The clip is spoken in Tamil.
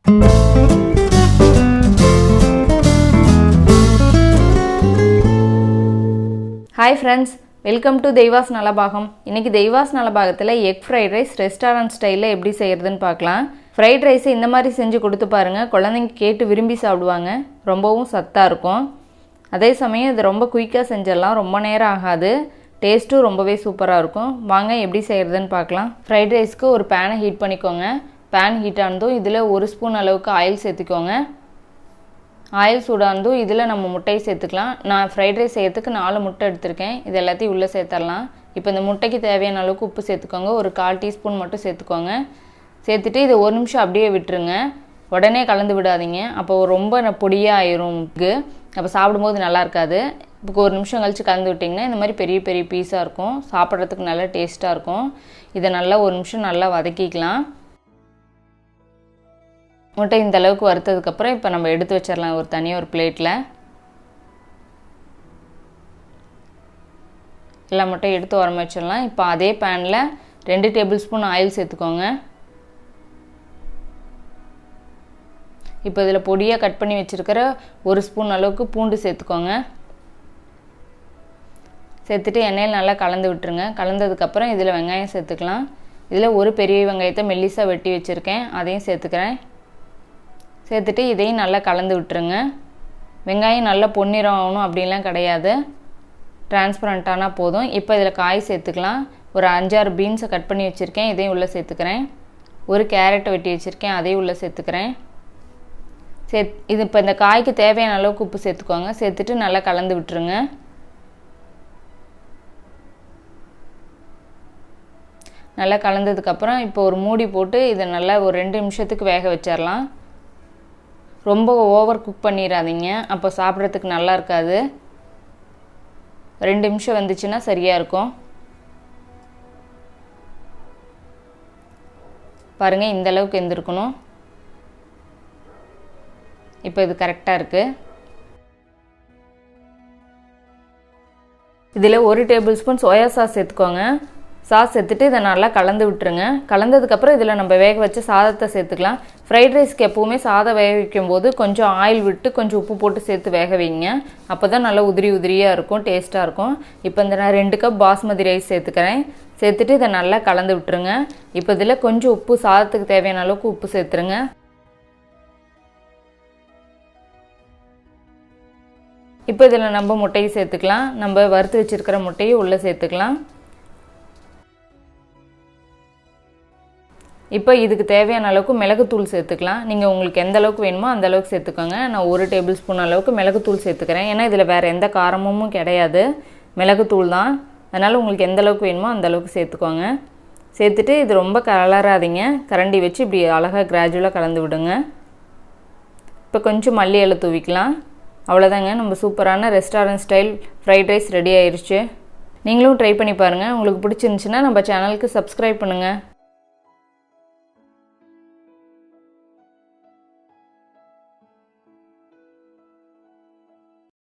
Hi friends, welcome to தெய்வாஸ் Nalabagam. இன்னைக்கு தெய்வாஸ் நலபாகத்தில் எக் ஃப்ரைட் ரைஸ் ரெஸ்டாரண்ட் ஸ்டைலில் எப்படி செய்யறதுன்னு பார்க்கலாம். ஃப்ரைட் ரைஸை இந்த மாதிரி செஞ்சு கொடுத்து பாருங்கள், குழந்தைங்க கேட்டு விரும்பி சாப்பிடுவாங்க. ரொம்பவும் சத்தாக இருக்கும். அதே சமயம் இது ரொம்ப குயிக்காக செஞ்சிடலாம், ரொம்ப நேரம் ஆகாது. டேஸ்ட்டும் ரொம்பவே சூப்பராக இருக்கும். வாங்க எப்படி செய்கிறதுன்னு பார்க்கலாம். ஃப்ரைட் ரைஸ்க்கு ஒரு பேனை ஹீட் பண்ணிக்கோங்க. பேன் ஹீட் ஆனதும் இதில் 1 ஸ்பூன் அளவுக்கு ஆயில் சேர்த்துக்கோங்க. ஆயில் சூடானதும் இதில் நம்ம முட்டையை சேர்த்துக்கலாம். நான் ஃப்ரைட் ரைஸ் செய்யறதுக்கு 4 முட்டை எடுத்திருக்கேன். இது எல்லாத்தையும் உள்ளே சேர்த்துடலாம். இப்போ இந்த முட்டைக்கு தேவையான அளவுக்கு உப்பு சேர்த்துக்கோங்க. ஒரு 1/4 டீஸ்பூன் மட்டும் சேர்த்துக்கோங்க. சேர்த்துட்டு இதை 1 நிமிஷம் அப்படியே விட்டுருங்க. உடனே கலந்து விடாதீங்க, அப்போ ரொம்ப பொடியாக ஆயிரும். அப்போ சாப்பிடும்போது நல்லா இருக்காது. இப்போ 1 நிமிஷம் கழித்து கலந்து விட்டிங்கன்னா இந்த மாதிரி பெரிய பெரிய பீஸாக இருக்கும். சாப்பிட்றதுக்கு நல்லா டேஸ்ட்டாக இருக்கும். இதை நல்லா 1 நிமிஷம் நல்லா வதக்கிக்கலாம். முட்டை இந்த அளவுக்கு வறுத்ததுக்கப்புறம் இப்போ நம்ம எடுத்து வச்சிடலாம் ஒரு தனியாக ஒரு பிளேட்டில். எல்லா முட்டையும் எடுத்து உரமா வச்சிடலாம். இப்போ அதே பேனில் 2 டேபிள் ஸ்பூன் ஆயில் சேர்த்துக்கோங்க. இப்போ இதில் பொடியாக கட் பண்ணி வச்சுருக்கிற 1 ஸ்பூன் அளவுக்கு பூண்டு சேர்த்துக்கோங்க. சேர்த்துட்டு எண்ணெயில் நல்லா கலந்து விட்டுருங்க. கலந்ததுக்கப்புறம் இதில் வெங்காயம் சேர்த்துக்கலாம். இதில் ஒரு பெரிய வெங்காயத்தை மெல்லிசாக வெட்டி வச்சுருக்கேன், அதையும் சேர்த்துக்கிறேன். சேர்த்துட்டு இதையும் நல்லா கலந்து விட்டுருங்க. வெங்காயம் நல்லா பொன்னிறம் ஆகணும் அப்படின்லாம் கிடையாது, டிரான்ஸ்பரண்ட்டானா போதும். இப்போ இதில் காய் சேர்த்துக்கலாம். ஒரு 5-6 பீன்ஸை கட் பண்ணி வச்சுருக்கேன், இதையும் உள்ளே சேர்த்துக்கிறேன். ஒரு கேரட்டை வெட்டி வச்சுருக்கேன், அதையும் உள்ளே சேர்த்துக்கிறேன். இது இப்போ இந்த காய்க்கு தேவையான அளவுக்கு உப்பு சேர்த்துக்கோங்க. சேர்த்துட்டு நல்லா கலந்து விட்டுருங்க. நல்லா கலந்ததுக்கப்புறம் இப்போ ஒரு மூடி போட்டு இதை நல்லா ஒரு 2 நிமிஷத்துக்கு வேக வச்சிடலாம். ரொம்ப ஓவர் குக் பண்ணிடாதீங்க, அப்போ சாப்பிட்றதுக்கு நல்லா இருக்காது. 2 நிமிஷம் வந்துச்சுன்னா சரியாக இருக்கும். பாருங்கள், இந்த அளவுக்கு வெந்திருக்கணும். இப்போ இது கரெக்டாக இருக்குது. இதில் 1 டேபிள் ஸ்பூன் சோயா சாஸ் சேர்த்துக்கோங்க. சாஸ் சேர்த்துட்டு இதை நல்லா கலந்து விட்டுருங்க. கலந்ததுக்கப்புறம் இதில் நம்ம வேக வச்ச சாதத்தை சேர்த்துக்கலாம். ஃப்ரைட் ரைஸ்க்கு எப்போவுமே சாதம் வேக வைக்கும் போது கொஞ்சம் ஆயில் விட்டு கொஞ்சம் உப்பு போட்டு சேர்த்து வேக வைங்க. அப்போ தான் நல்லா உதிரி உதிரியாக இருக்கும், டேஸ்ட்டாக இருக்கும். இப்போ இந்த நான் 2 கப் பாஸ்மதி ரைஸ் சேர்த்துக்கிறேன். சேர்த்துட்டு இதை நல்லா கலந்து விட்டுருங்க. இப்போ இதில் கொஞ்சம் உப்பு, சாதத்துக்கு தேவையான அளவுக்கு உப்பு சேர்த்துருங்க. இப்போ இதில் நம்ம முட்டையை சேர்த்துக்கலாம். நம்ம வறுத்து வச்சுருக்கிற முட்டையை உள்ளே சேர்த்துக்கலாம். இப்போ இதுக்கு தேவையான அளவுக்கு மிளகுத்தூள் சேர்த்துக்கலாம். நீங்கள் உங்களுக்கு எந்த அளவுக்கு வேணுமோ அந்த அளவுக்கு சேர்த்துக்கோங்க. நான் 1 டேபிள் ஸ்பூன் அளவுக்கு மிளகுத்தூள் சேர்த்துக்கிறேன். ஏன்னா இதில் வேறு எந்த காரமும் கிடையாது, மிளகுத்தூள் தான். அதனால் உங்களுக்கு எந்த அளவுக்கு வேணுமோ அந்த அளவுக்கு சேர்த்துக்கோங்க. சேர்த்துட்டு இது ரொம்ப கலராதீங்க, கரண்டி வச்சு இப்படி அழகாக கிராஜுவலாக கலந்து விடுங்க. இப்போ கொஞ்சம் மல்லி இலை தூவிக்கலாம். அவ்வளோதாங்க, நம்ம சூப்பரான restaurant style fried rice ready ஆயிடுச்சு. நீங்களும் ட்ரை பண்ணி பாருங்கள். உங்களுக்கு பிடிச்சிருந்துச்சுன்னா நம்ம சேனலுக்கு சப்ஸ்கிரைப் பண்ணுங்கள்.